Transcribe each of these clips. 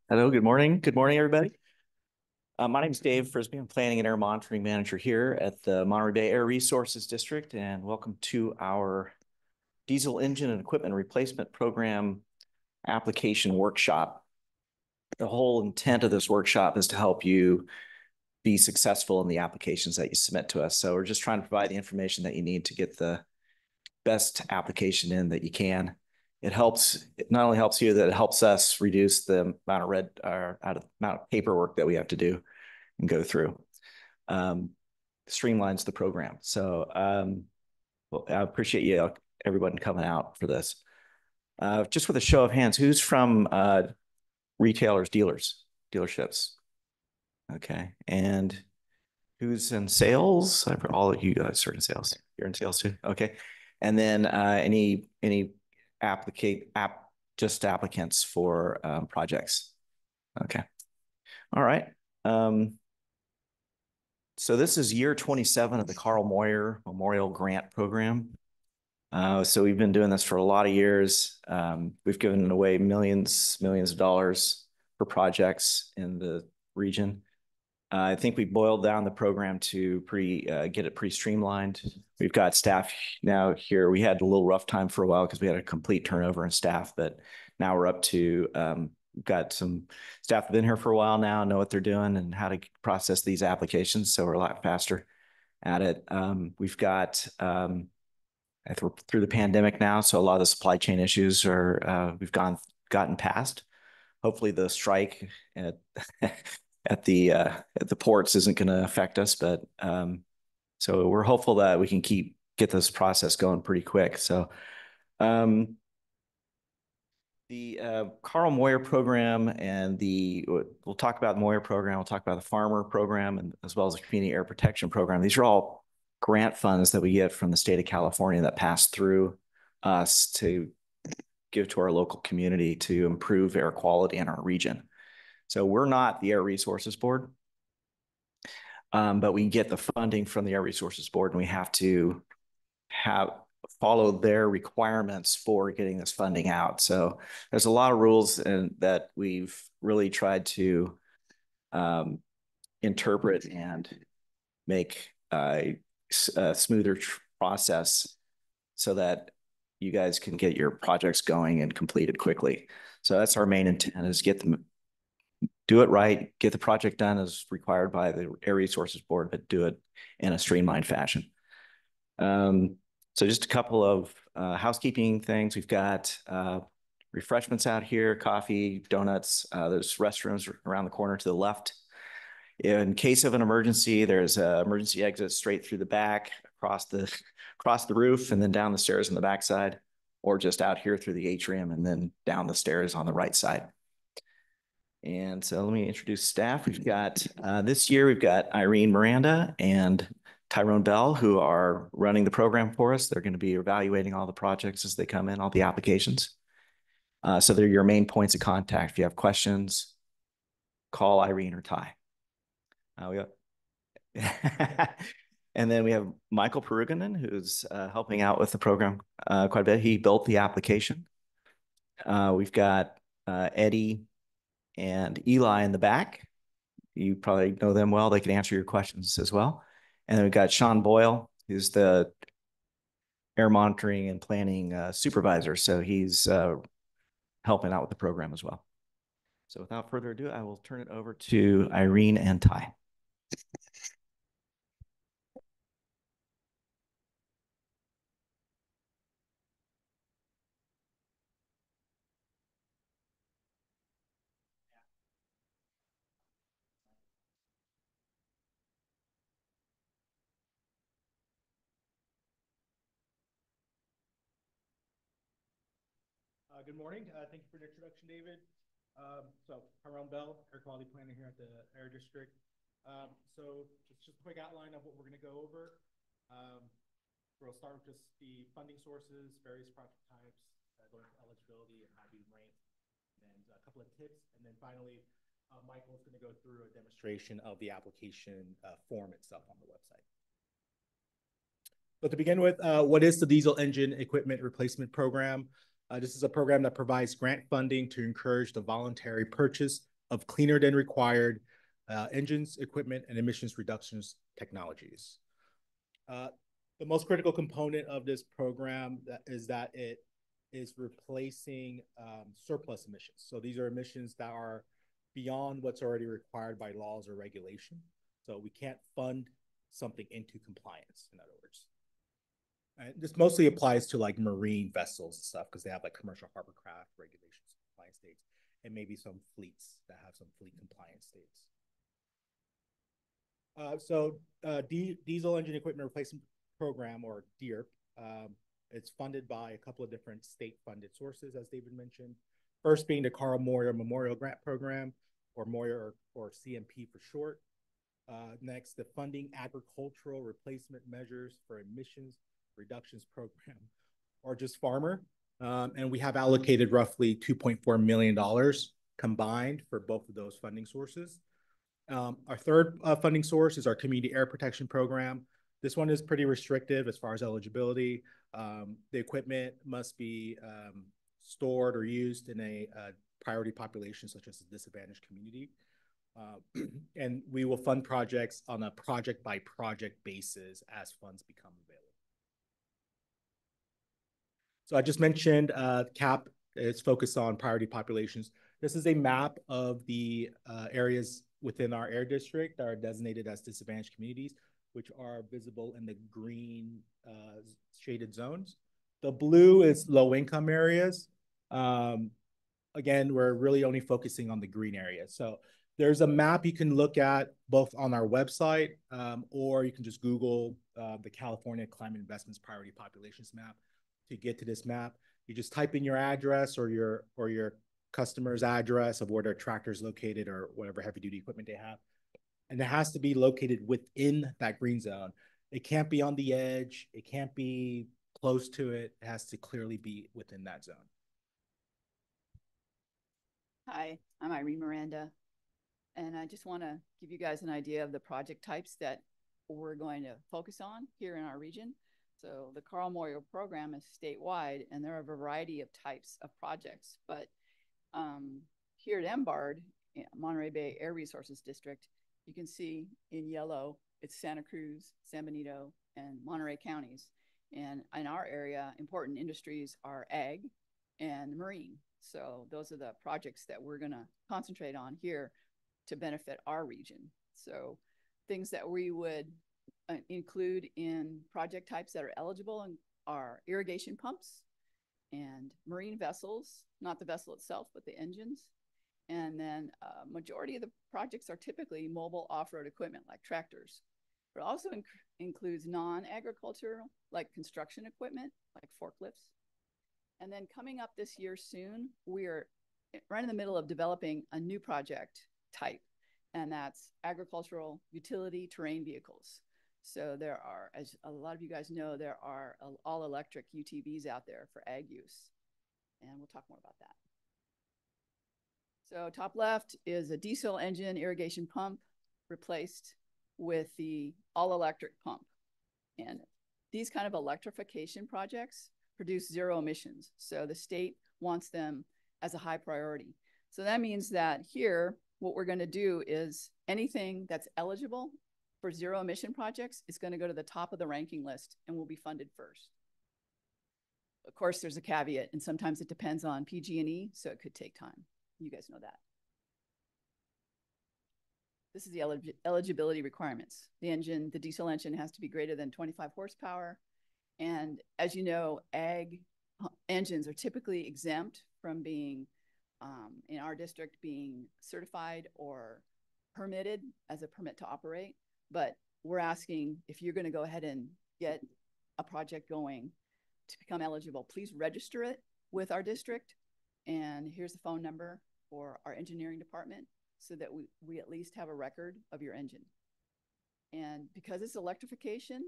Hello, good morning. Good morning, everybody. My name is Dave Frisbee. I'm Planning and Air Monitoring Manager here at the Monterey Bay Air Resources District, and welcome to our Diesel Engine and Equipment Replacement Program Application Workshop. The whole intent of this workshop is to help you be successful in the applications that you submit to us. So we're just trying to provide the information that you need to get the best application in that you can. It not only helps you, that it helps us reduce the amount of paperwork that we have to do and go through. Streamlines the program. So well, I appreciate you, everyone coming out for this. Just with a show of hands, who's from retailers, dealerships? Okay. And who's in sales? All of you guys are in sales. You're in sales too. Okay. And then any applicants for projects. Okay. All right. So this is year 27 of the Carl Moyer Memorial Grant Program. So we've been doing this for a lot of years. We've given away millions of dollars for projects in the region. I think we boiled down the program to get it pretty streamlined. We've got staff now here. We had a little rough time for a while because we had a complete turnover in staff, but now we're up to, we've got some staff that have been here for a while now, know what they're doing and how to process these applications. So we're a lot faster at it. We've got, through the pandemic now, so a lot of the supply chain issues we've gotten past. Hopefully the strike at the ports isn't going to affect us, but so we're hopeful that we can get this process going pretty quick. So the Carl Moyer program and we'll talk about the Moyer program, we'll talk about the farmer program, and as well as the community air protection program. These are all grant funds that we get from the state of California that pass through us to give to our local community to improve air quality in our region. So we're not the Air Resources Board, but we get the funding from the Air Resources Board, and we have to follow their requirements for getting this funding out. So there's a lot of rules that we've really tried to interpret and make a smoother process so that you guys can get your projects going and completed quickly. So that's our main intent, is do it right, get the project done as required by the Air Resources Board, but do it in a streamlined fashion. So just a couple of housekeeping things. We've got refreshments out here, coffee, donuts. There's restrooms around the corner to the left. In case of an emergency, there's an emergency exit straight through the back, across the roof, and then down the stairs on the backside, or just out here through the atrium and then down the stairs on the right side. And so let me introduce staff. We've got, this year, we've got Irene Miranda and Tyrone Bell, who are running the program for us. They're going to be evaluating all the projects as they come in, all the applications. So they're your main points of contact. If you have questions, call Irene or Ty. And then we have Michael Peruganen, who's helping out with the program quite a bit. He built the application. We've got Eddie and Eli in the back. You probably know them well. They can answer your questions as well. And then we've got Sean Boyle, who's the air monitoring and planning supervisor. So he's helping out with the program as well. So without further ado, I will turn it over to Irene and Ty. Good morning. Thank you for the introduction, David. So Tyrone Bell, Air Quality Planner here at the Air District. So just a quick outline of what we're going to go over. We'll start with just the funding sources, various project types, going to eligibility and high beam rate, and a couple of tips. And then finally, Michael's going to go through a demonstration of the application form itself on the website. So to begin with, what is the Diesel Engine Equipment Replacement Program? This is a program that provides grant funding to encourage the voluntary purchase of cleaner than required engines, equipment, and emissions reductions technologies. The most critical component of this program is that it is replacing surplus emissions. So these are emissions that are beyond what's already required by laws or regulation. So we can't fund something into compliance, in other words. And this mostly applies to like marine vessels and stuff because they have like commercial hovercraft regulations, compliance states, and maybe some fleets that have some fleet compliance states. Diesel engine equipment replacement program, or DEERP, it's funded by a couple of different state-funded sources, as David mentioned. First being the Carl Moyer Memorial Grant Program, or Moyer, or CMP for short. Next, the Funding Agricultural Replacement Measures for Emissions Reductions Program, or just Farmer. And we have allocated roughly $2.4 million combined for both of those funding sources. Our third funding source is our Community Air Protection Program. This one is pretty restrictive as far as eligibility. The equipment must be stored or used in a priority population, such as a disadvantaged community. And we will fund projects on a project-by-project basis as funds become available. So I just mentioned CAP is focused on priority populations. This is a map of the areas within our air district that are designated as disadvantaged communities, which are visible in the green shaded zones. The blue is low-income areas. Again, we're really only focusing on the green areas. So there's a map you can look at both on our website, or you can just Google the California Climate Investments Priority Populations Map to get to this map. You just type in your address or your customer's address of where their tractor is located or whatever heavy-duty equipment they have. And it has to be located within that green zone. It can't be on the edge. It can't be close to it. It has to clearly be within that zone. Hi, I'm Irene Miranda, and I just want to give you guys an idea of the project types that we're going to focus on here in our region. So the Carl Moyer program is statewide, and there are a variety of types of projects. But here at MBARD, Monterey Bay Air Resources District, you can see in yellow, it's Santa Cruz, San Benito, and Monterey counties. And in our area, important industries are ag and marine. So those are the projects that we're going to concentrate on here to benefit our region. So things that we would include in project types that are eligible are irrigation pumps and marine vessels, not the vessel itself, but the engines. And then majority of the projects are typically mobile off-road equipment like tractors. But it also includes non-agricultural like construction equipment like forklifts. And then coming up this year soon, we're right in the middle of developing a new project type, and that's agricultural utility terrain vehicles. So there are, as a lot of you guys know, there are all electric UTVs out there for ag use. And we'll talk more about that. So top left is a diesel engine irrigation pump replaced with the all electric pump. And these kind of electrification projects produce zero emissions. So the state wants them as a high priority. So that means that here, what we're going to do is anything that's eligible for zero emission projects is going to go to the top of the ranking list and will be funded first. Of course, there's a caveat, and sometimes it depends on PG&E, so it could take time. You guys know that. This is the eligibility requirements. The diesel engine has to be greater than 25 horsepower. And as you know, ag engines are typically exempt from being, in our district, being certified or permitted as a permit to operate. But we're asking if you're going to go ahead and get a project going to become eligible, please register it with our district. And here's the phone number for our engineering department so that we at least have a record of your engine. And because it's electrification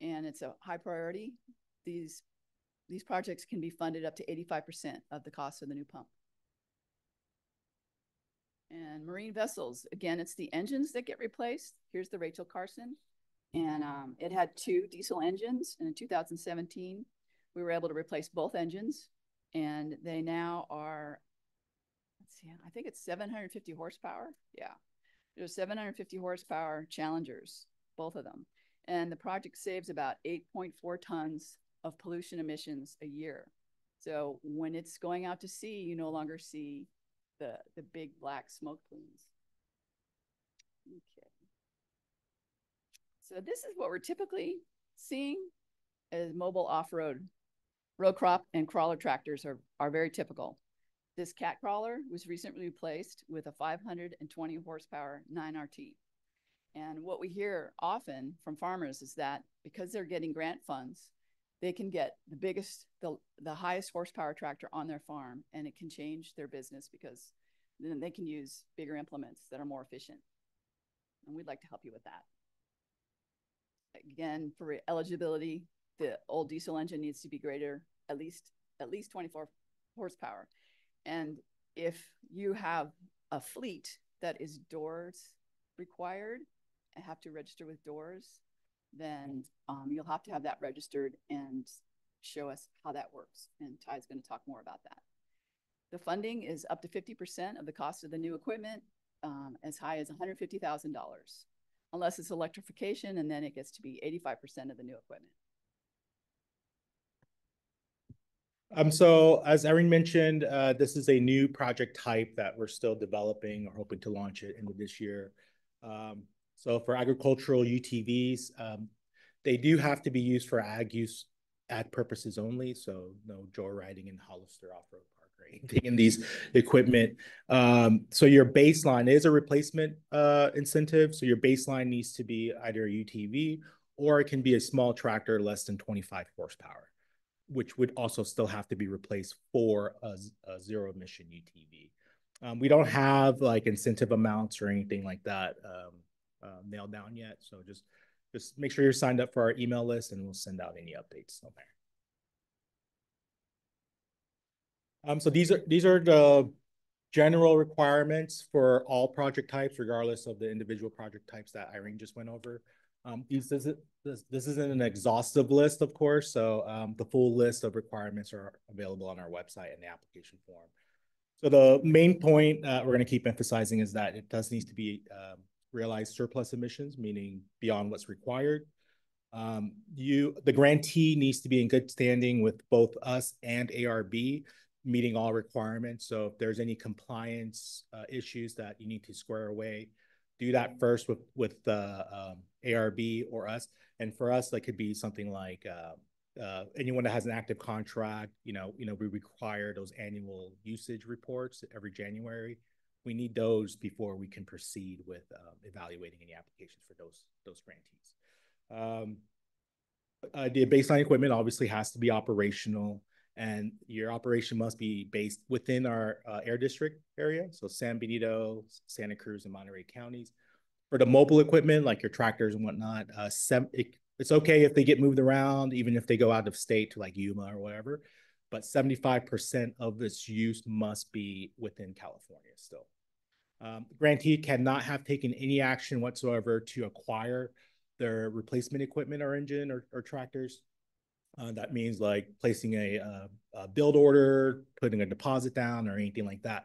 and it's a high priority, these projects can be funded up to 85% of the cost of the new pump. And marine vessels, again, it's the engines that get replaced. Here's the Rachel Carson. And it had 2 diesel engines. And in 2017, we were able to replace both engines. And they now are, let's see, I think it's 750 horsepower. Yeah, there's 750 horsepower Challengers, both of them. And the project saves about 8.4 tons of pollution emissions a year. So when it's going out to sea, you no longer see the big black smoke plumes. Okay. So this is what we're typically seeing as mobile off-road. Row crop and crawler tractors are very typical. This cat crawler was recently replaced with a 520 horsepower 9RT. And what we hear often from farmers is that because they're getting grant funds, they can get the highest horsepower tractor on their farm, and it can change their business because then they can use bigger implements that are more efficient. And we'd like to help you with that. Again, for eligibility, the old diesel engine needs to be greater, at least 24 horsepower. And if you have a fleet that is doors required and have to register with doors, then you'll have to have that registered and show us how that works. And Ty's going to talk more about that. The funding is up to 50% of the cost of the new equipment, as high as $150,000, unless it's electrification, and then it gets to be 85% of the new equipment. So as Erin mentioned, this is a new project type that we're still developing or hoping to launch it into this year. So for agricultural UTVs, they do have to be used for ag purposes only. So no joyriding in Hollister off-road park or anything in these equipment. So your baseline is a replacement incentive. So your baseline needs to be either a UTV or it can be a small tractor less than 25 horsepower, which would also still have to be replaced for a zero emission UTV. We don't have like incentive amounts or anything like that nailed down yet. So just make sure you're signed up for our email list and we'll send out any updates on there. So these are the general requirements for all project types, regardless of the individual project types that Irene just went over. This isn't an exhaustive list, of course, so the full list of requirements are available on our website in the application form. So the main point we're going to keep emphasizing is that it does need to be realized surplus emissions, meaning beyond what's required. The grantee needs to be in good standing with both us and ARB, meeting all requirements. So if there's any compliance issues that you need to square away, do that first with ARB or us. And for us, that could be something like anyone that has an active contract. We require those annual usage reports every January. We need those before we can proceed with evaluating any applications for those grantees. The baseline equipment obviously has to be operational, and your operation must be based within our air district area, so San Benito, Santa Cruz, and Monterey counties. For the mobile equipment, like your tractors and whatnot, it's okay if they get moved around, even if they go out of state to like Yuma or whatever, but 75% of its use must be within California still. Grantee cannot have taken any action whatsoever to acquire their replacement equipment or engine or tractors. That means like placing a build order, putting a deposit down, or anything like that.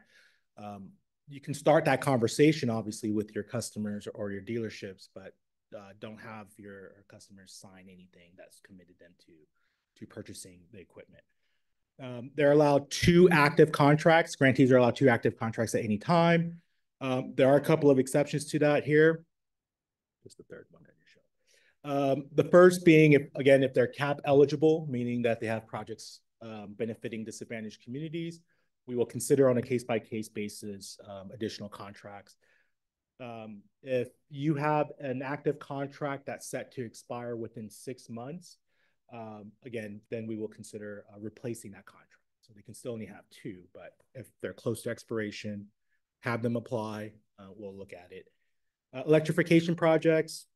You can start that conversation, obviously, with your customers or your dealerships, but don't have your customers sign anything that's committed them to purchasing the equipment. They're allowed 2 active contracts. Grantees are allowed 2 active contracts at any time. There are a couple of exceptions to that here. Just the third one I just showed. The first being, if they're CAP eligible, meaning that they have projects benefiting disadvantaged communities, we will consider on a case-by-case basis additional contracts. If you have an active contract that's set to expire within 6 months, again, then we will consider replacing that contract. So they can still only have 2, but if they're close to expiration, have them apply, we'll look at it. Electrification projects.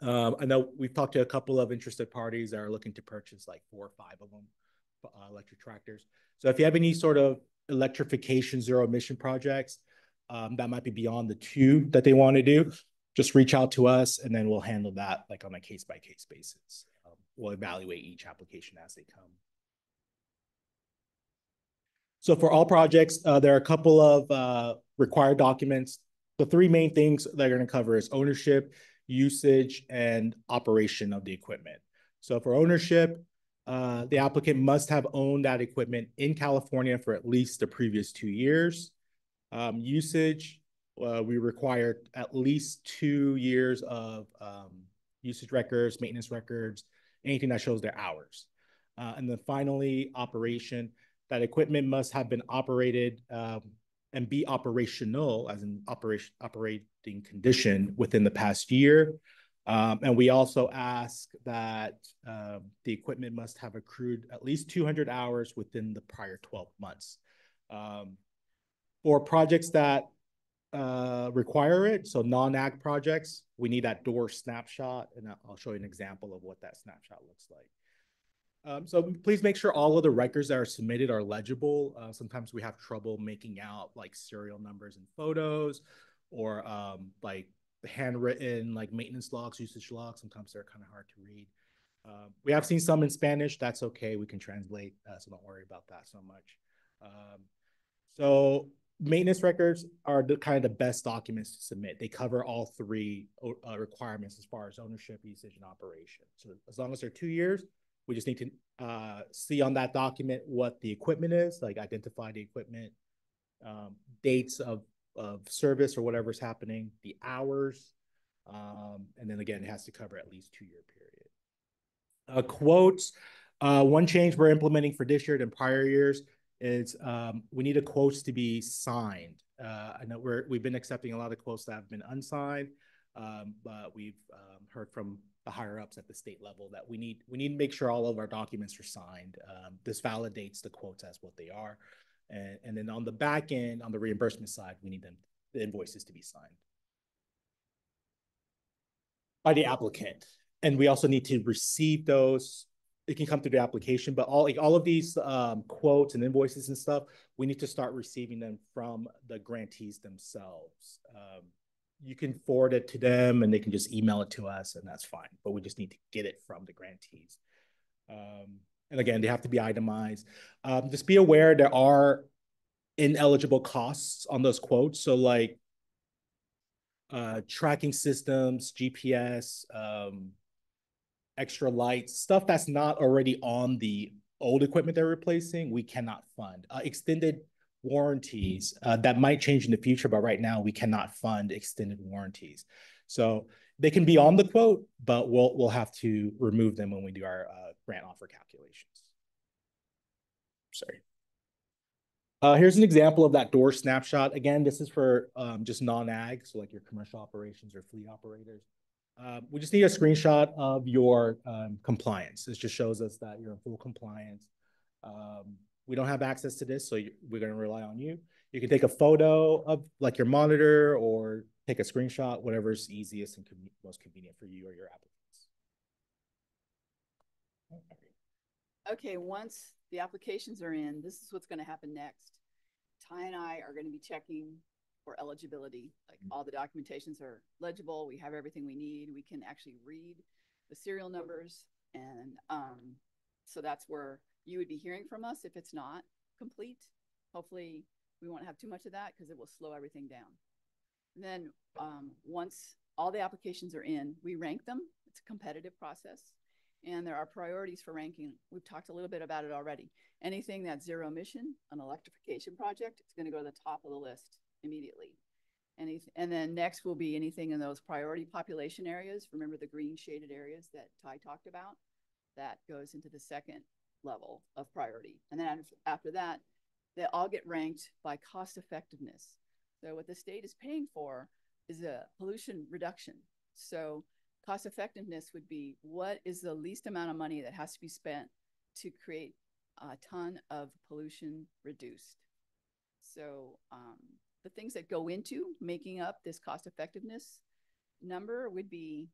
I know we've talked to a couple of interested parties that are looking to purchase like 4 or 5 of them, electric tractors. So if you have any sort of electrification zero emission projects that might be beyond the 2 that they want to do, just reach out to us and then we'll handle that like on a case-by-case basis. We'll evaluate each application as they come. So for all projects, there are a couple of required documents. The three main things they're going to cover is ownership, usage, and operation of the equipment. So for ownership, the applicant must have owned that equipment in California for at least the previous 2 years. Usage, we require at least 2 years of usage records, maintenance records, anything that shows their hours. And then finally, operation, that equipment must have been operated and be operational, as in operating condition within the past year. And we also ask that the equipment must have accrued at least 200 hours within the prior 12 months. For projects that require it, so non-ag projects, we need that door snapshot, and I'll show you an example of what that snapshot looks like. So please make sure all of the records that are submitted are legible. Sometimes we have trouble making out like serial numbers and photos, or like the handwritten like maintenance logs, usage logs. Sometimes they're kind of hard to read. We have seen some in Spanish. That's okay. We can translate, so don't worry about that so much. So maintenance records are the kind of the best documents to submit. They cover all three requirements as far as ownership, usage, and operation. So as long as they're 2 years, we just need to see on that document what the equipment is, like identify the equipment, dates of service or whatever's happening, the hours, and then again, it has to cover at least 2 year period. Quotes, one change we're implementing for this year and prior years is we need a quotes to be signed. I know we've been accepting a lot of quotes that have been unsigned, but we've heard from the higher ups at the state level that we need to make sure all of our documents are signed. This validates the quotes as what they are. And then on the back end, on the reimbursement side, we need the invoices to be signed by the applicant. And we also need to receive those. It can come through the application, but all of these quotes and invoices and stuff, we need to start receiving them from the grantees themselves. You can forward it to them and they can just email it to us, and that's fine, but we just need to get it from the grantees. And again, they have to be itemized. Just be aware there are ineligible costs on those quotes. So like tracking systems, GPS, extra lights, stuff that's not already on the old equipment they're replacing, we cannot fund. Extended warranties that might change in the future, but right now we cannot fund extended warranties. So they can be on the quote, but we'll have to remove them when we do our grant offer calculations. Sorry. Here's an example of that door snapshot. Again, this is for just non-ag, so like your commercial operations or fleet operators. We just need a screenshot of your compliance. This just shows us that you're in full compliance. We don't have access to this, so we're going to rely on you. You can take a photo of like your monitor or take a screenshot, whatever's easiest and most convenient for you or your applicants. Okay, once the applications are in, this is what's going to happen next. Ty and I are going to be checking for eligibility. Like all the documentations are legible. We have everything we need. We can actually read the serial numbers. And so that's where you would be hearing from us if it's not complete. Hopefully we won't have too much of that because it will slow everything down. And then once all the applications are in, we rank them. It's a competitive process. And there are priorities for ranking. We've talked a little bit about it already. Anything that's zero emission, an electrification project, it's going to go to the top of the list immediately. And then next will be anything in those priority population areas. Remember the green shaded areas that Ty talked about? That goes into the second level of priority. And then after that, they all get ranked by cost effectiveness. So what the state is paying for is a pollution reduction. So cost effectiveness would be what is the least amount of money that has to be spent to create a ton of pollution reduced. So the things that go into making up this cost effectiveness number would be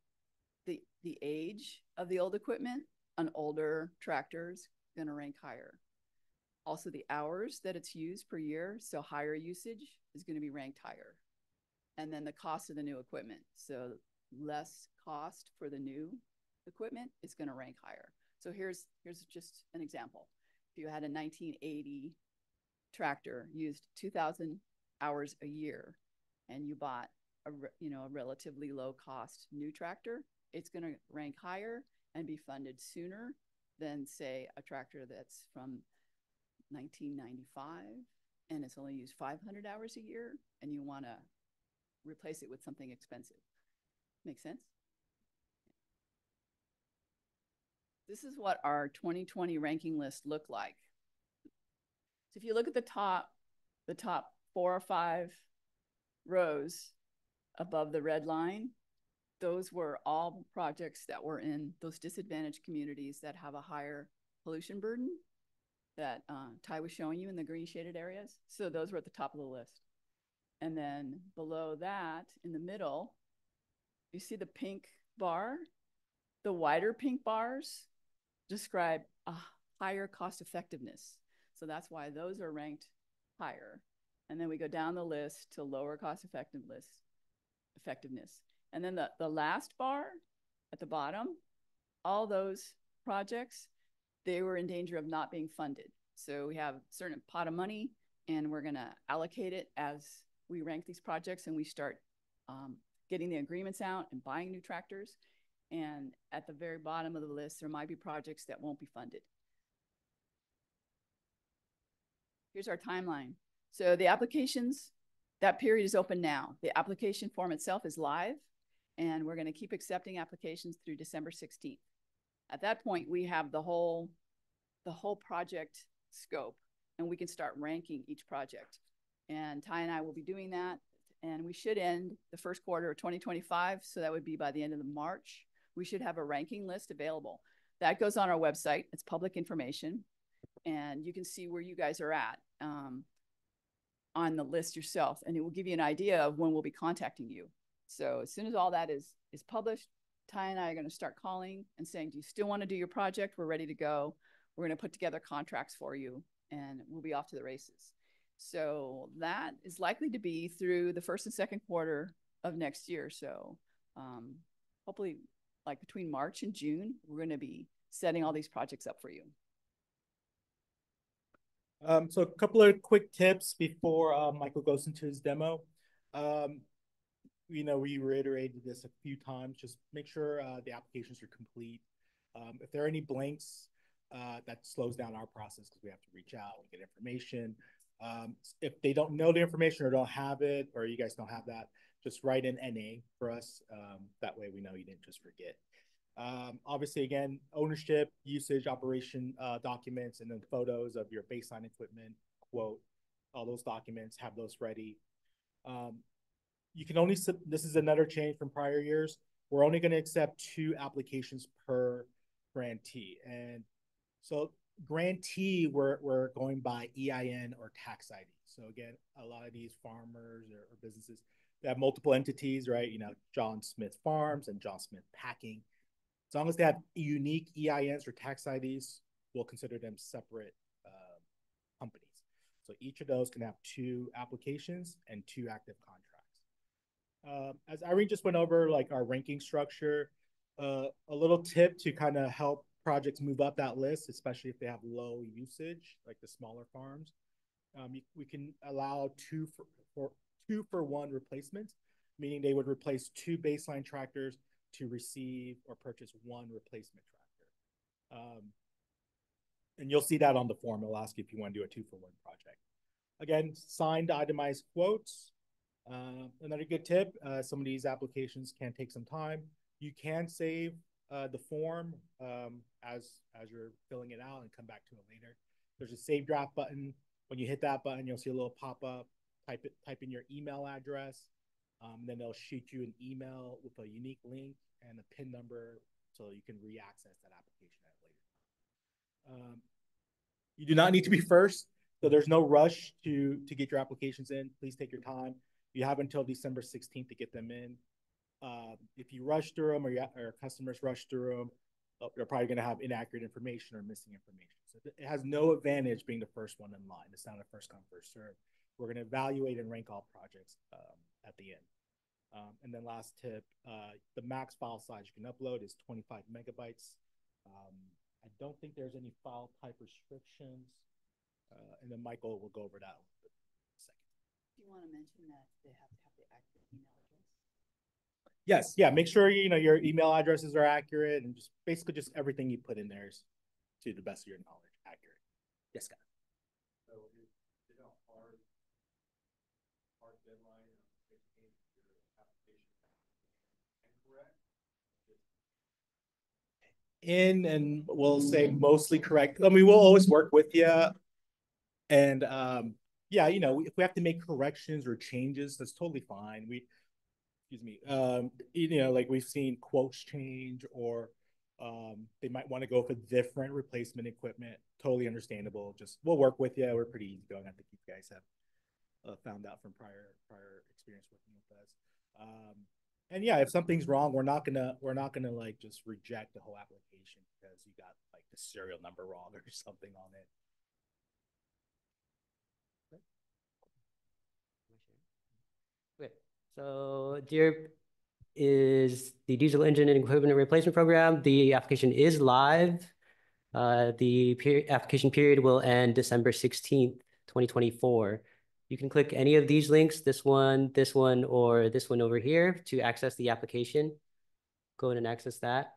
the age of the old equipment. An older tractor is going to rank higher. Also the hours that it's used per year, so higher usage is going to be ranked higher. And then the cost of the new equipment, so less cost for the new equipment is going to rank higher. So here's just an example. If you had a 1980 tractor used 2,000 hours a year, and you bought a relatively low cost new tractor, it's going to rank higher and be funded sooner than, say, a tractor that's from 1995 and it's only used 500 hours a year, and you want to replace it with something expensive. Make sense? This is what our 2020 ranking list looked like. So if you look at the top 4 or 5 rows above the red line, those were all projects that were in those disadvantaged communities that have a higher pollution burden that Ty was showing you in the green shaded areas. So those were at the top of the list. And then below that, in the middle, you see the pink bar. The wider pink bars describe a higher cost effectiveness. So that's why those are ranked higher. And then we go down the list to lower cost effectiveness. And then the last bar at the bottom, all those projects, they were in danger of not being funded. So we have a certain pot of money, and we're going to allocate it as we rank these projects and we start getting the agreements out and buying new tractors. And at the very bottom of the list, there might be projects that won't be funded. Here's our timeline. So the applications, that period is open now. The application form itself is live, and we're going to keep accepting applications through December 16th. At that point, we have the whole project scope, and we can start ranking each project. And Ty and I will be doing that, and we should end the first quarter of 2025, so that would be by the end of March. We should have a ranking list available. That goes on our website. It's public information, and you can see where you guys are at on the list yourself, and it will give you an idea of when we'll be contacting you. So as soon as all that is published, Ty and I are going to start calling and saying, do you still want to do your project? We're ready to go. We're going to put together contracts for you, and we'll be off to the races. So that is likely to be through the first and second quarter of next year. So hopefully like between March and June, we're going to be setting all these projects up for you. So a couple of quick tips before Michael goes into his demo. We reiterated this a few times. Just make sure the applications are complete. If there are any blanks, that slows down our process because we have to reach out and get information. If they don't know the information or don't have it, or you guys don't have that, just write in NA for us. That way we know you didn't just forget. Obviously, again, ownership, usage, operation documents, and then photos of your baseline equipment, quote, all those documents, have those ready. You can only, this is another change from prior years. We're only going to accept 2 applications per grantee. And so grantee, we're going by EIN or tax ID. So again, a lot of these farmers or businesses, they have multiple entities, right? John Smith Farms and John Smith Packing. As long as they have unique EINs or tax IDs, we'll consider them separate companies. So each of those can have 2 applications and 2 active contracts. As Irene just went over, like our ranking structure, a little tip to kind of help projects move up that list, especially if they have low usage, like the smaller farms. We can allow 2-for-1 replacements, meaning they would replace 2 baseline tractors to receive or purchase 1 replacement tractor. And you'll see that on the form. It'll ask you if you want to do a 2-for-1 project. Again, signed itemized quotes. Another good tip, some of these applications can take some time. You can save the form as you're filling it out and come back to it later. There's a save draft button. When you hit that button, you'll see a little pop-up. Type in your email address. Then they'll shoot you an email with a unique link and a PIN number so you can re-access that application at a later time. You do not need to be first, so there's no rush to get your applications in. Please take your time. You have until December 16th to get them in. If you rush through them or customers rush through them, they're probably going to have inaccurate information or missing information. So it has no advantage being the first one in line. It's not a first come, first serve. We're going to evaluate and rank all projects at the end. And then last tip, the max file size you can upload is 25 megabytes. I don't think there's any file type restrictions. And then Michael will go over that in a second. Do you want to mention that they have to have the accurate email address? Yes, yeah. Make sure your email addresses are accurate, and just basically just everything you put in there is to the best of your knowledge accurate. Yes, Scott. So is it a hard deadline of making your application incorrect? And we'll say mostly correct. I mean, we'll always work with you, and yeah, if we have to make corrections or changes, that's totally fine. Excuse me, like we've seen quotes change, or they might want to go for different replacement equipment. Totally understandable. Just we'll work with you. We're pretty easygoing. I think you guys have found out from prior experience working with us. And yeah, if something's wrong, we're not gonna like just reject the whole application because you got like the serial number wrong or something on it. Okay, so DEERP is the diesel engine and equipment replacement program. The application is live. The application period will end December 16th, 2024. You can click any of these links, this one, or this one over here to access the application. Go ahead and access that.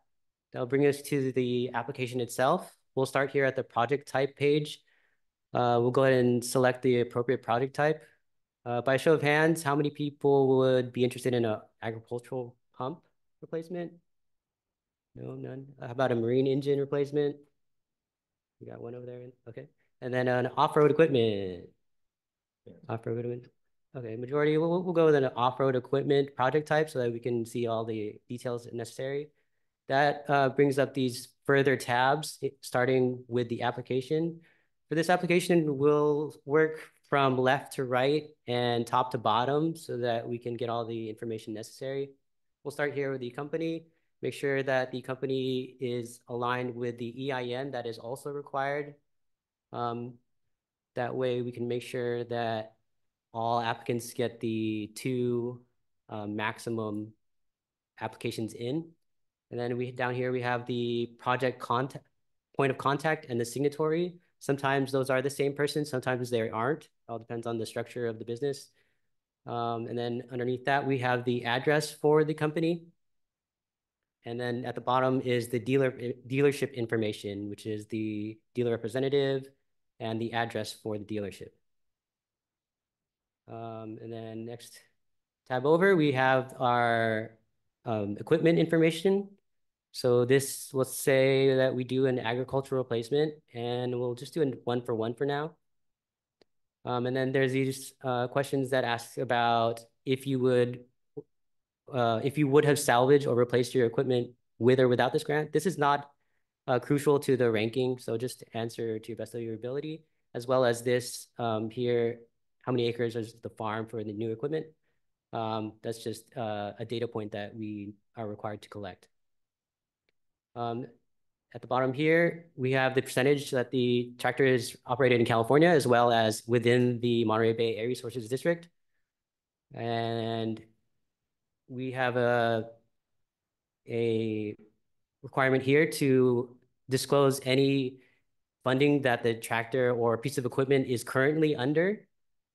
That'll bring us to the application itself. We'll start here at the project type page. We'll go ahead and select the appropriate project type. By show of hands, how many people would be interested in an agricultural pump replacement? No, none. How about a marine engine replacement? We got one over there. Okay. And then an off-road equipment. Off-road equipment. Okay, majority, we'll go with an off-road equipment project type so that we can see all the details necessary. That brings up these further tabs, starting with the application. For this application, we'll work from left to right and top to bottom so that we can get all the information necessary. We'll start here with the company, make sure that the company is aligned with the EIN that is also required. That way we can make sure that all applicants get the two maximum applications in. And then down here, we have the project point of contact and the signatory. Sometimes those are the same person, sometimes they aren't. It all depends on the structure of the business. And then underneath that, we have the address for the company. And then at the bottom is the dealership information, which is the dealer representative and the address for the dealership. And then next tab over, we have our equipment information. So this, let's say that we do an agricultural replacement, and we'll just do a one for now. And then there's these questions that ask about if you would have salvaged or replaced your equipment with or without this grant. This is not crucial to the ranking, so just answer to the best of your ability, as well as this here, how many acres is the farm for the new equipment. That's just a data point that we are required to collect. At the bottom here, we have the percentage that the tractor is operated in California, as well as within the Monterey Bay Air Resources District. And we have a requirement here to disclose any funding that the tractor or piece of equipment is currently under,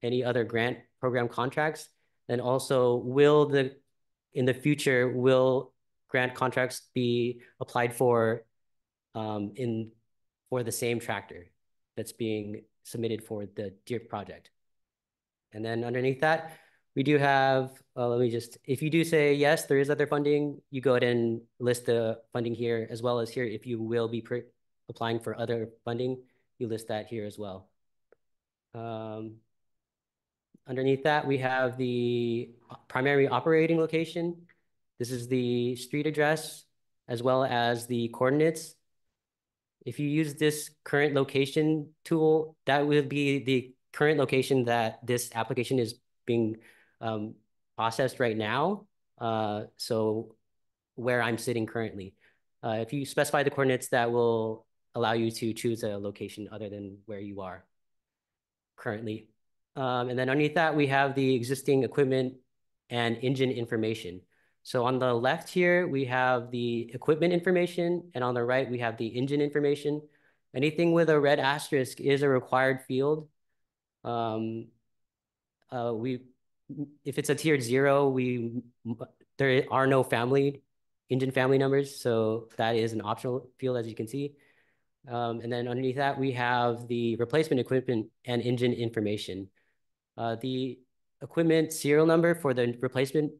any other grant program contracts. And also, in the future, will grant contracts be applied for for the same tractor that's being submitted for the DEERP project? And then underneath that, we do have, if you do say, yes, there is other funding, you go ahead and list the funding here, as well as here, if you will be applying for other funding, you list that here as well. Underneath that, we have the primary operating location. This is the street address, as well as the coordinates. If you use this current location tool, that will be the current location that this application is being processed right now. So where I'm sitting currently. If you specify the coordinates, that will allow you to choose a location other than where you are currently. And then underneath that, we have the existing equipment and engine information. So on the left here, we have the equipment information, and on the right, we have the engine information. Anything with a red asterisk is a required field. If it's a tiered 0, there are no engine family numbers, so that is an optional field, as you can see. And then underneath that, we have the replacement equipment and engine information. The equipment serial number for the replacement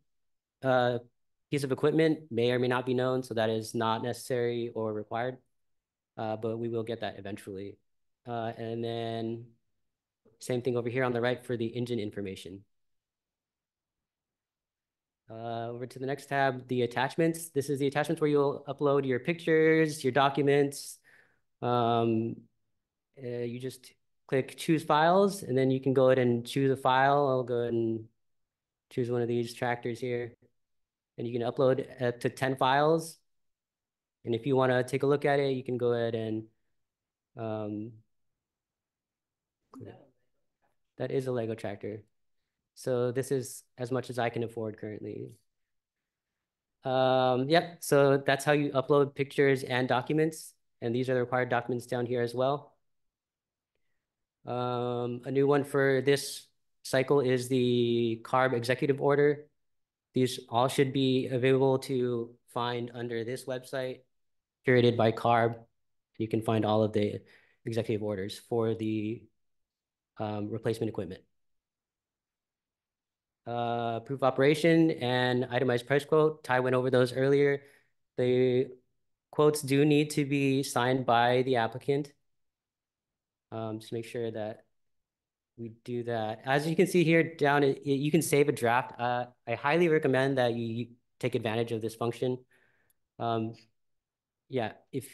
piece of equipment may or may not be known, so that is not necessary or required, but we will get that eventually. And then same thing over here on the right for the engine information. Over to the next tab, the attachments. This is the attachments where you'll upload your pictures, your documents. You just click choose files, and then you can go ahead and choose a file. I'll go ahead and choose one of these tractors here, and you can upload up to 10 files. And if you want to take a look at it, you can go ahead and that is a Lego tractor. So this is as much as I can afford currently. Yep, so that's how you upload pictures and documents. And these are the required documents down here as well. A new one for this cycle is the CARB executive order. These all should be available to find under this website, curated by CARB. You can find all of the executive orders for the replacement equipment. Proof of operation and itemized price quote. Ty went over those earlier. The quotes do need to be signed by the applicant. Just make sure that we do that. As you can see here down, you can save a draft. I highly recommend that you take advantage of this function. Yeah, if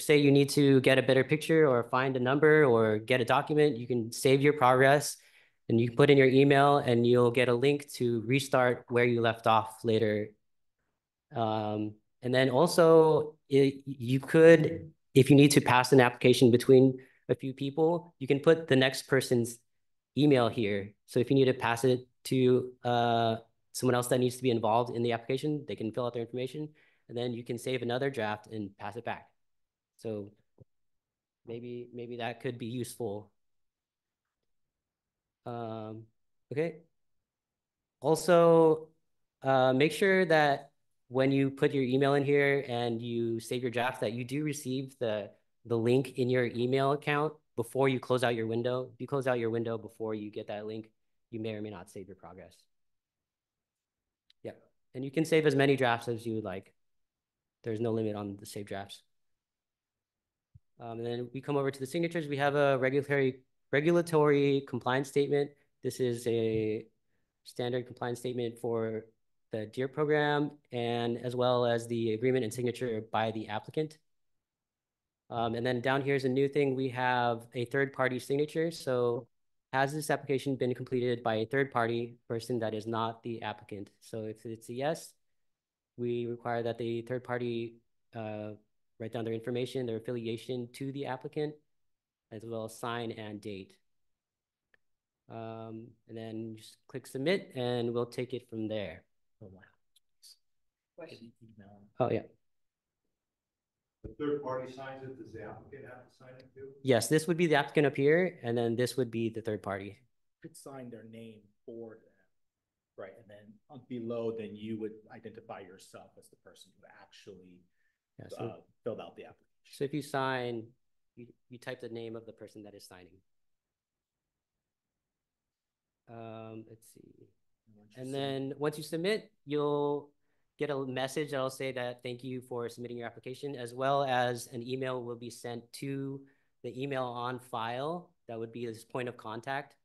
say you need to get a better picture or find a number or get a document, you can save your progress and you can put in your email and you'll get a link to restart where you left off later. And then also you could, if you need to pass an application between a few people, you can put the next person's email here. So if you need to pass it to someone else that needs to be involved in the application, they can fill out their information, and then you can save another draft and pass it back. So maybe that could be useful. Okay. Also, make sure that when you put your email in here and you save your draft, that you do receive the link in your email account before you close out your window. If you close out your window before you get that link, you may or may not save your progress. Yeah, and you can save as many drafts as you would like. There's no limit on the save drafts. And then we come over to the signatures. We have a regulatory compliance statement. This is a standard compliance statement for the DEERP program, and as well as the agreement and signature by the applicant. And then down here is a new thing. We have a third-party signature. So has this application been completed by a third-party person that is not the applicant? So if it's a yes, we require that the third party write down their information, their affiliation to the applicant, as well as sign and date. And then just click submit and we'll take it from there. Oh, wow. Question. Oh, yeah. The third party signs it, does the applicant have to sign it too? Yes, this would be the applicant up here, and then this would be the third party. Could sign their name for them. Right, and then below, then you would identify yourself as the person who actually filled out the application. So if you sign, you type the name of the person that is signing. Let's see. And then once you submit, you'll get a message that'll say that thank you for submitting your application, as well as an email will be sent to the email on file. That would be this point of contact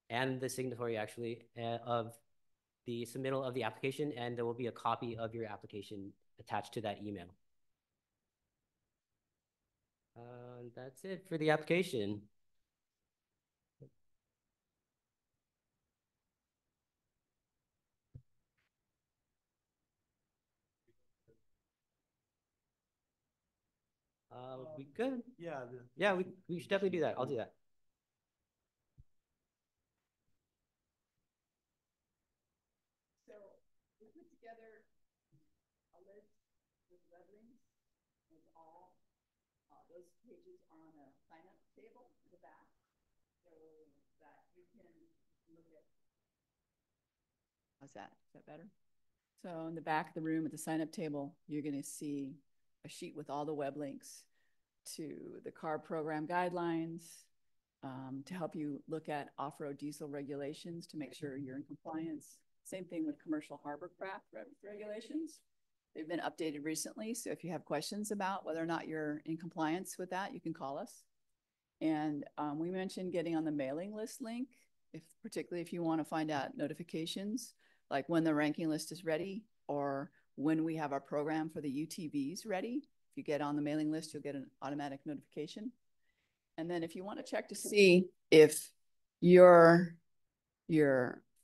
and the signatory actually of the submittal of the application, and there will be a copy of your application attached to that email. That's it for the application. We could. Yeah, we should definitely do that. I'll do that. So we put together a list with red links with all those pages images are on a sign-up table in the back, so that you can look at. How's that? Is that better? So in the back of the room at the sign-up table, you're going to see a sheet with all the web links to the CARB program guidelines, to help you look at off-road diesel regulations to make sure you're in compliance. Same thing with commercial harbor craft regulations. They've been updated recently, so if you have questions about whether or not you're in compliance with that, you can call us. And we mentioned getting on the mailing list link, particularly if you want to find out notifications, like when the ranking list is ready or when we have our program for the UTVs ready. If you get on the mailing list, you'll get an automatic notification. And then if you want to check to see if your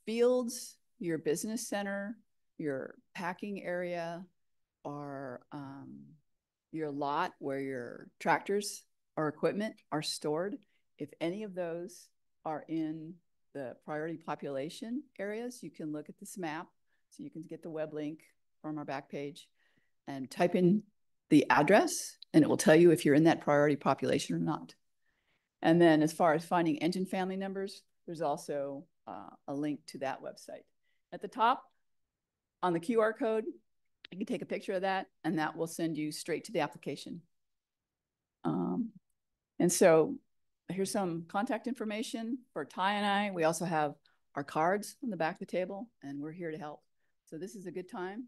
fields, your business center, your packing area, or your lot where your tractors or equipment are stored, if any of those are in the priority population areas, you can look at this map. So you can get the web link from our back page and type in the address, and it will tell you if you're in that priority population or not. And then as far as finding engine family numbers, there's also a link to that website. At the top, on the QR code, you can take a picture of that, and that will send you straight to the application. And so here's some contact information for Ty and I. We also have our cards on the back of the table, and we're here to help. So this is a good time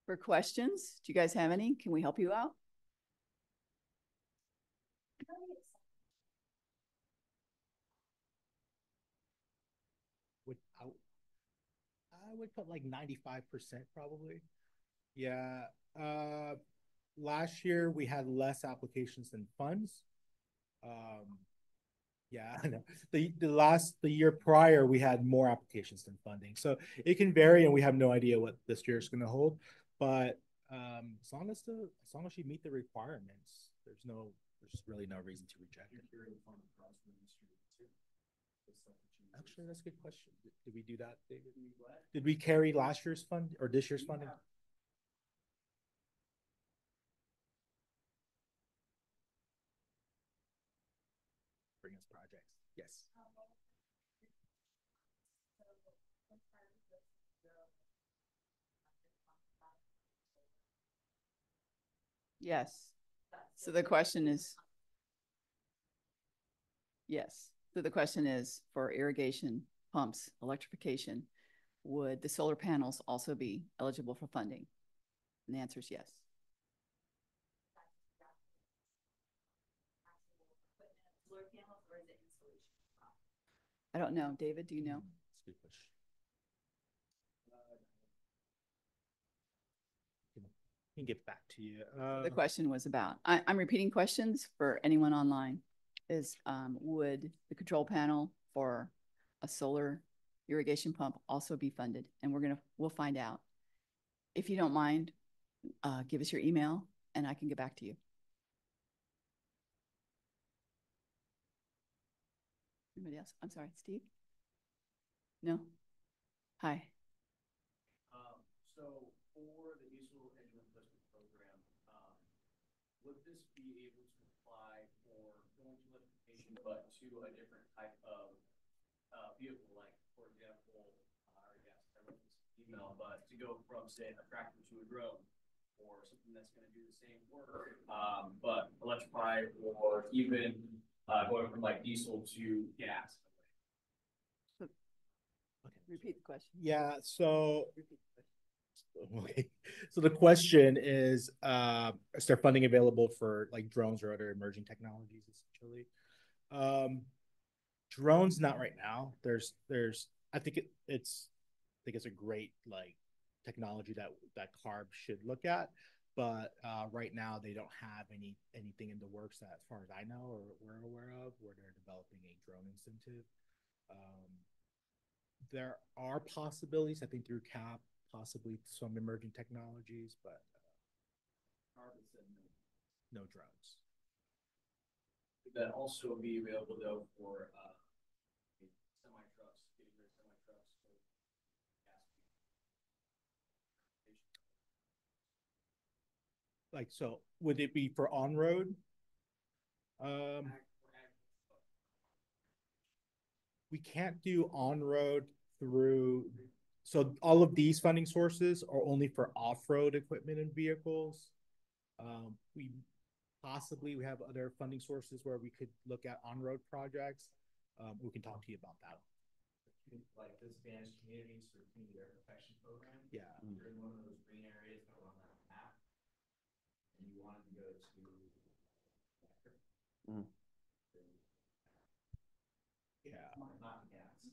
for questions. Do you guys have any? Can we help you out? I would put like 95% probably. Yeah. Last year we had less applications than funds. Yeah, I know. The year prior we had more applications than funding. So it can vary, and we have no idea what this year is going to hold. But as long as you meet the requirements, there's really no reason to reject it. Actually, that's a good question. Did we do that, David? Did we carry last year's fund or this year's funding? Bring us projects. Yes. Yes. So the question is, yes. So the question is for irrigation, pumps, electrification, would the solar panels also be eligible for funding? And the answer is yes. I don't know. David, do you know? That's a good question. Can get back to you. The question was about, I'm repeating questions for anyone online, is would the control panel for a solar irrigation pump also be funded? And we'll find out. If you don't mind, give us your email and I can get back to you. Anybody else? I'm sorry, Steve? No? Hi. So for the diesel engine replacement program, would this be able to apply for going to electrification, but to a different type of vehicle, like, for example, I already asked, I wrote this email, but to go from, say, a tractor to a drone, or something that's going to do the same work, but electrified, or even going from like diesel to gas. Repeat the question. Yeah, so okay. So the question is there funding available for like drones or other emerging technologies essentially? Drones not right now. I think it's a great like technology that CARB should look at, but right now they don't have anything in the works that, as far as I know or we're aware of, where they're developing a drone incentive. There are possibilities, I think, through CAP, possibly some emerging technologies, but CARB said no drones. Would that also be available though for semi-trucks, getting rid of semi-trucks? Like, so would it be for on-road? We can't do on-road through, so all of these funding sources are only for off-road equipment and vehicles. We have other funding sources where we could look at on-road projects. We can talk to you about that. Like disadvantaged communities for community air protection program. Yeah. You're in one of those green areas that are on that map, and you wanted to go to. Yeah. Not gas.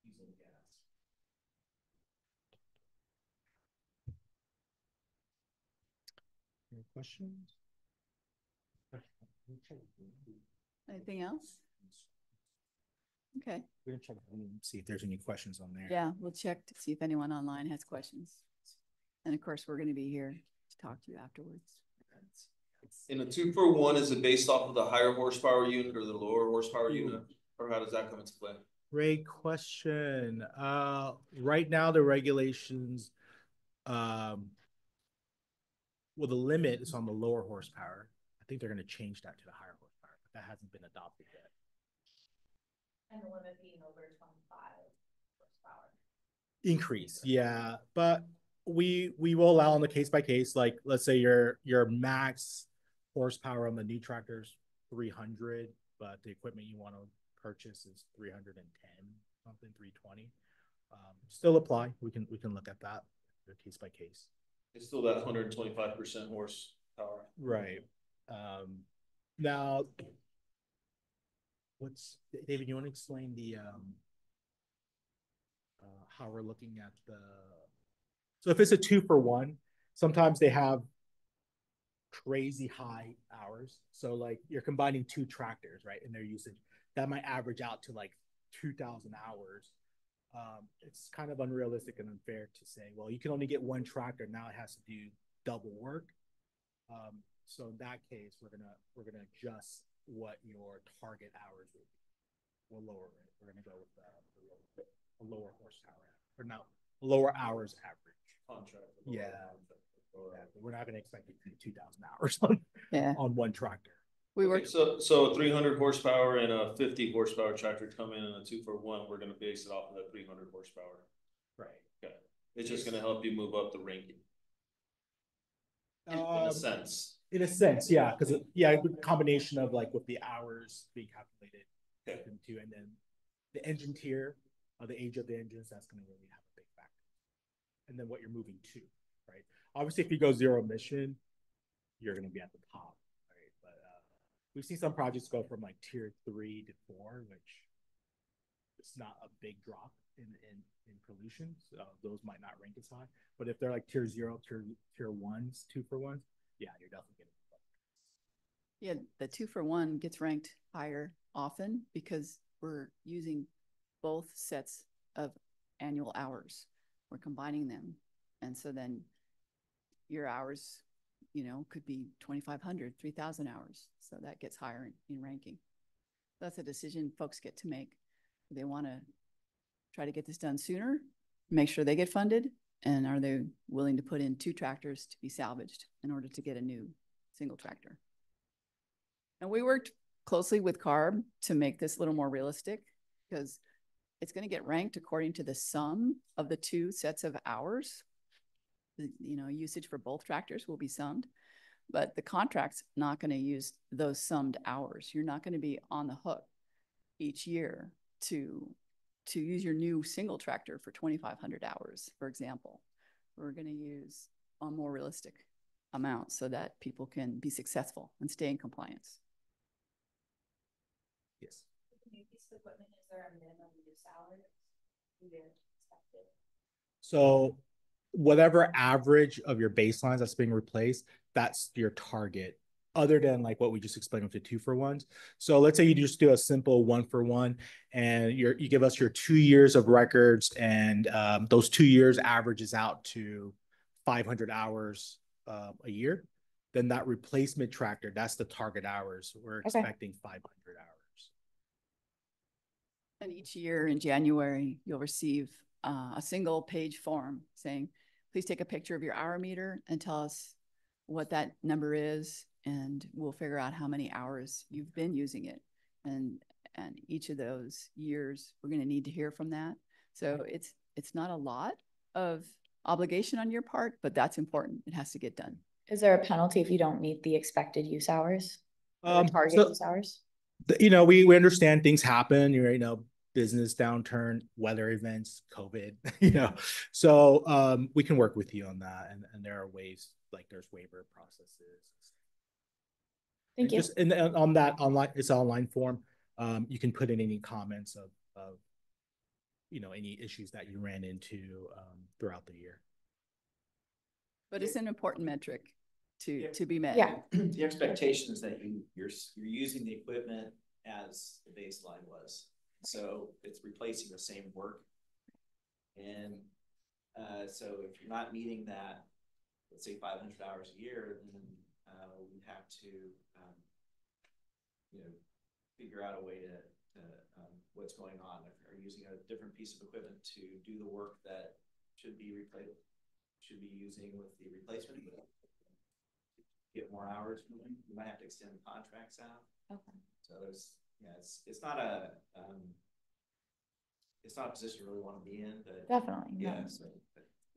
Diesel gas. Any questions? Anything else? Okay. We're gonna check and see if there's any questions on there. Yeah, we'll check to see if anyone online has questions. And of course, we're going to be here to talk to you afterwards. In a 2-for-1, is it based off of the higher horsepower unit or the lower horsepower unit, or how does that come into play? Great question. Right now the regulations, well, the limit is on the lower horsepower. I think they're going to change that to the higher horsepower, but that hasn't been adopted yet. And the limit being over 25 horsepower. Increase, yeah, but we will allow on the case by case. Like, let's say your max horsepower on the new tractors 300, but the equipment you want to purchase is 310 something, 320. Still apply. We can look at that case by case. It's still that 125% horsepower, right? Now, David? You want to explain the how we're looking at the. So if it's a 2-for-1, sometimes they have crazy high hours. So like you're combining 2 tractors, right, in their usage. That might average out to like 2,000 hours. It's kind of unrealistic and unfair to say, well, you can only get 1 tractor. Now it has to do double work. So in that case, we're gonna adjust what your target hours will be. We'll lower it. We're gonna go with a lower horsepower, or not lower hours average. contract. Yeah. We're not going to expect it to be 2,000 hours on one tractor. We were so 300 horsepower and a 50 horsepower tractor come in a 2-for-1. We're going to base it off of that 300 horsepower. Right. Okay. It's just going to help you move up the ranking. In a sense. In a sense, yeah, because a combination of like with the hours being calculated, okay, into, and then the engine tier, the age of the engines, that's going to really have a big factor. And then what you're moving to, right? Obviously, if you go zero emission, you're going to be at the top, right? But we've seen some projects go from like tier 3 to 4, which it's not a big drop in pollution. So those might not rank as high. But if they're like tier 0, tier 1s, 2-for-1s, yeah, you're definitely getting. Yeah, the 2-for-1 gets ranked higher often because we're using both sets of annual hours. We're combining them. And so then your hours, could be 2,500, 3,000 hours. So that gets higher in ranking. That's a decision folks get to make. They want to try to get this done sooner, make sure they get funded, and are they willing to put in 2 tractors to be salvaged in order to get a new single tractor? And we worked closely with CARB to make this a little more realistic because it's going to get ranked according to the sum of the 2 sets of hours. The usage for both tractors will be summed, but the contract's not going to use those summed hours. You're not going to be on the hook each year to use your new single tractor for 2,500 hours, for example. We're going to use a more realistic amount so that people can be successful and stay in compliance. Yes. New piece of equipment, is there a minimum use hours expected? So whatever average of your baselines that's being replaced, that's your target, other than like what we just explained with the 2-for-1s. So let's say you just do a simple 1-for-1 and you give us your 2 years of records, and those 2 years averages out to 500 hours a year. Then that replacement tractor, that's the target hours. We're expecting 500 hours. And each year in January, you'll receive a single page form saying, please take a picture of your hour meter and tell us what that number is and we'll figure out how many hours you've been using it. And each of those years, we're going to need to hear from that. So it's not a lot of obligation on your part, but that's important. It has to get done. Is there a penalty if you don't meet the expected use hours? Target use hours? We understand things happen, business downturn, weather events, COVID, so we can work with you on that. And there are ways, like there's waiver processes. Thank you. Just on that online, it's an online form. You can put in any comments of any issues that you ran into throughout the year. But it's an important metric to be met. Yeah. The expectation is that you're using the equipment as the baseline was. So it's replacing the same work. And so if you're not meeting that, let's say 500 hours a year, then we have to, figure out a way to what's going on. If you're using a different piece of equipment to do the work that should be using with the replacement, get more hours moving, you might have to extend the contracts out. Okay. So it's not a position you really want to be in, but Definitely. yeah, No. so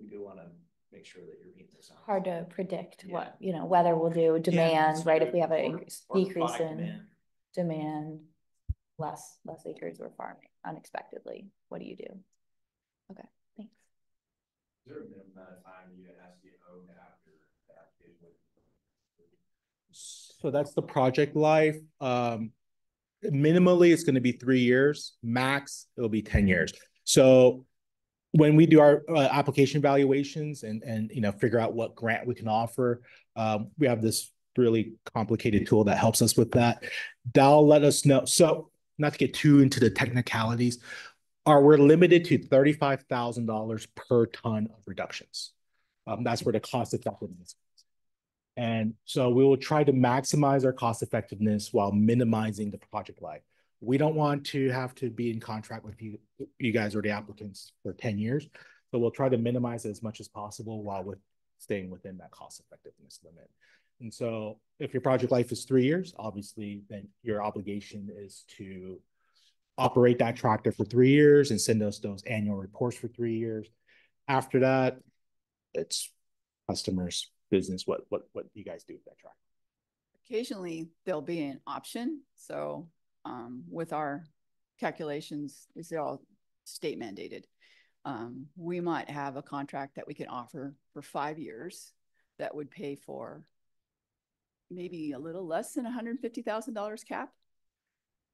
we do want to make sure that you're meeting those hours. Hard to predict what weather will do, demand, right? If we have a decrease in demand, less acres we're farming unexpectedly, what do you do? Okay, thanks. Is there a minimum amount of time you has to get owed after the application? So that's the project life. Minimally, it's going to be 3 years. Max, it'll be 10 years. So when we do our application evaluations and figure out what grant we can offer, we have this really complicated tool that helps us with that. That'll let us know. So not to get too into the technicalities, we're limited to $35,000 per ton of reductions. That's where the cost effectiveness is. And so we will try to maximize our cost effectiveness while minimizing the project life. We don't want to have to be in contract with you guys or the applicants for 10 years. So we'll try to minimize it as much as possible while staying within that cost effectiveness limit. And so if your project life is 3 years, obviously then your obligation is to operate that tractor for 3 years and send us those annual reports for 3 years. After that, it's customers' business, what you guys do with that tractor. Occasionally there'll be an option. So with our calculations, these are all state mandated. We might have a contract that we can offer for 5 years that would pay for maybe a little less than $150,000 cap.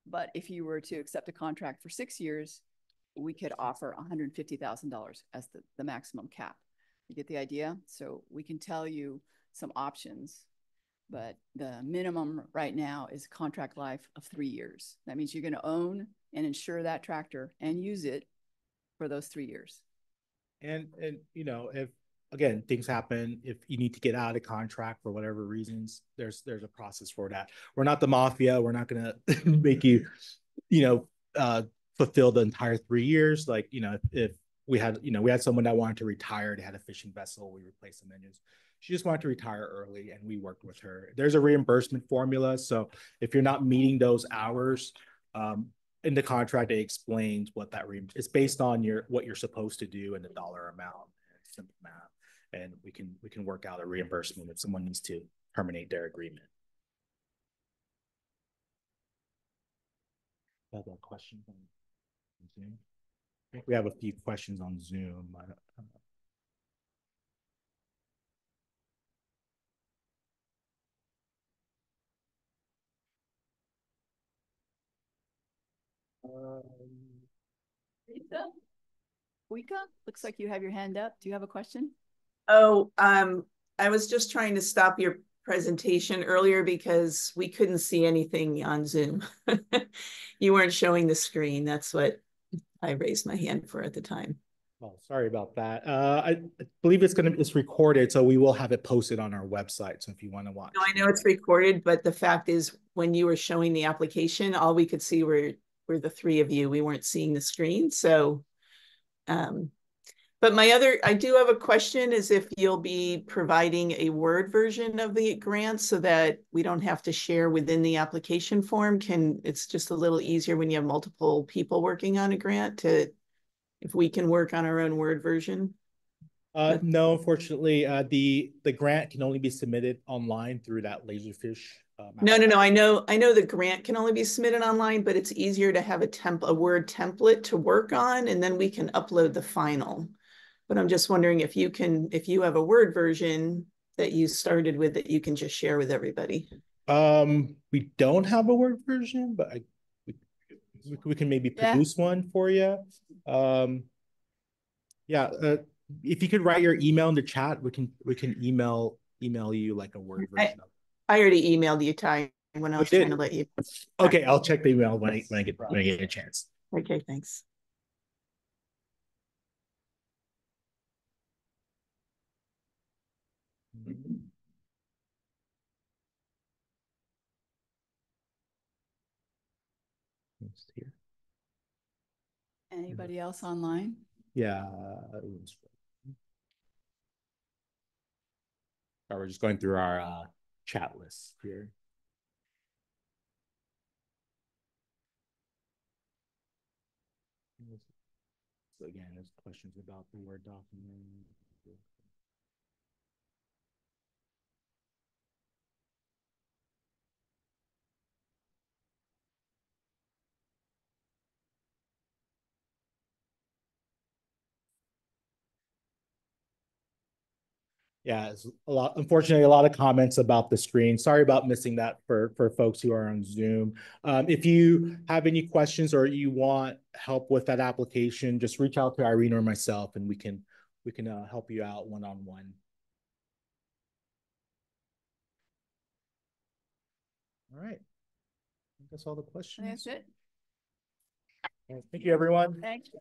But if you were to accept a contract for 6 years, we could offer $150,000 as the maximum cap. You get the idea? So we can tell you some options, but the minimum right now is contract life of 3 years. That means you're going to own and insure that tractor and use it for those 3 years. And if again, things happen, if you need to get out of contract for whatever reasons, there's a process for that. We're not the mafia. We're not going to make you, fulfill the entire 3 years. Like, if we had someone that wanted to retire, they had a fishing vessel, we replaced some engines. She just wanted to retire early and we worked with her. There's a reimbursement formula. So if you're not meeting those hours, in the contract, it explains what that it's based on what you're supposed to do and the dollar amount. Simple math. And we can work out a reimbursement if someone needs to terminate their agreement. Have a question on Zoom? I think we have a few questions on Zoom. Wika, looks like you have your hand up. Do you have a question? Oh, I was just trying to stop your presentation earlier because we couldn't see anything on Zoom. You weren't showing the screen. That's what I raised my hand for at the time. Oh, sorry about that. I believe it's recorded, so we will have it posted on our website. So if you want to watch. No, I know it's recorded, but the fact is when you were showing the application, all we could see were the three of you. We weren't seeing the screen. So, but But I do have a question is if you'll be providing a Word version of the grant so that we don't have to share within the application form. It's just a little easier when you have multiple people working on a grant if we can work on our own Word version. No, unfortunately, the grant can only be submitted online through that Laserfish. No. I know the grant can only be submitted online, but it's easier to have a Word template to work on, and then we can upload the final. But I'm just wondering if you have a Word version that you started with that you can just share with everybody. We don't have a Word version, but we can maybe produce one for you. If you could write your email in the chat, we can email you like a Word version. I already emailed you, Ty, when I was trying to let you. Okay, I'll check the email when I get a chance. Okay, thanks. Anybody else online? Yeah. We're just going through our chat list here. So again, there's questions about the Word document. Yeah, it's unfortunately, a lot of comments about the screen. Sorry about missing that for folks who are on Zoom. If you have any questions or you want help with that application, just reach out to Irene or myself and we can help you out one-on-one. All right. I think that's all the questions. That's it. Thank you, everyone. Thank you.